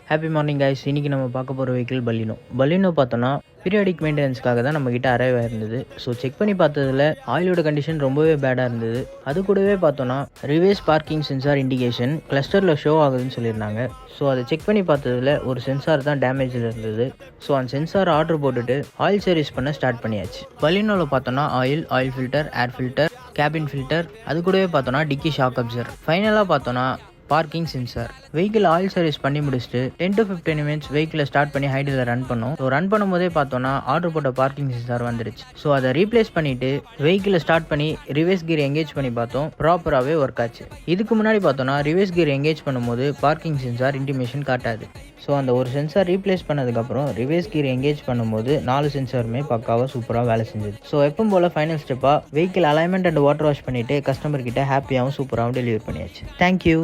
Happy morning guys. இன்றைக்கி நம்ம பார்க்க போகிற வெஹிக்கிள் பலினோ பார்த்தோன்னா பீரியாடிக் மெயின்டெனன்ஸ்க்காக தான் நம்மக்கிட்ட அரைவ் ஆயிருந்தது. ஸோ செக் பண்ணி பார்த்ததில் ஆயிலோட கண்டிஷன் ரொம்பவே பேடாக இருந்தது. அது கூடவே பார்த்தோன்னா ரிவர்ஸ் பார்க்கிங் சென்சார் இண்டிகேஷன் கிளஸ்டரில் ஷோ ஆகுதுன்னு சொல்லியிருந்தாங்க. ஸோ அதை செக் பண்ணி பார்த்ததில் ஒரு சென்சார் தான் டேமேஜில் இருந்தது. ஸோ அந்த சென்சார் ஆர்டர் போட்டுட்டு ஆயில் சர்வீஸ் பண்ண ஸ்டார்ட் பண்ணியாச்சு. பலினோவில் பார்த்தோன்னா oil filter, air filter, cabin filter, அது கூடவே பார்த்தோன்னா டிக்கி ஷாக் அப்சர், ஃபைனலாக பார்த்தோன்னா parking sensor. Vehicle oil service பண்ணி முடிச்சுட்டு 10 to 15 மினிட்ஸ் வெஹிக்கிளை ஸ்டார்ட் பண்ணி ஹைடில் ரன் பண்ணோம். ஸோ ரன் பண்ணும்போதே பார்த்தோன்னா ஆர்டர் போட்ட பார்க்கிங் சென்சார் வந்துடுச்சு. ஸோ அதை ரீப்ளேஸ் பண்ணிவிட்டு வெஹிக்கிளை ஸ்டார்ட் பண்ணி ரிவர்ஸ் கியர் எங்கேஜ் பண்ணி பார்த்தோம். ப்ராப்பராகவே ஒர்க் ஆச்சு. இதுக்கு முன்னாடி பார்த்தோன்னா ரிவர்ஸ் கியர் எங்கேஜ் பண்ணும்போது பார்க்கிங் சென்சார் இன்டிமேஷன் காட்டாது. ஸோ அந்த ஒரு சென்சார் ரீப்ளேஸ் பண்ணதுக்கப்புறம் ரிவர்ஸ் கியர் எங்கேஜ் பண்ணும்போது 4 சென்சாருமே பக்காவாக சூப்பராக வேலை செஞ்சது. ஸோ எப்பவும் போல் ஃபைனல் ஸ்டெப்பாக vehicle alignment and water wash பண்ணிவிட்டு கஸ்டமர் கிட்ட ஹாப்பியாகவும் சூப்பராகவும் டெலிவரி பண்ணியாச்சு. தேங்க்யூ.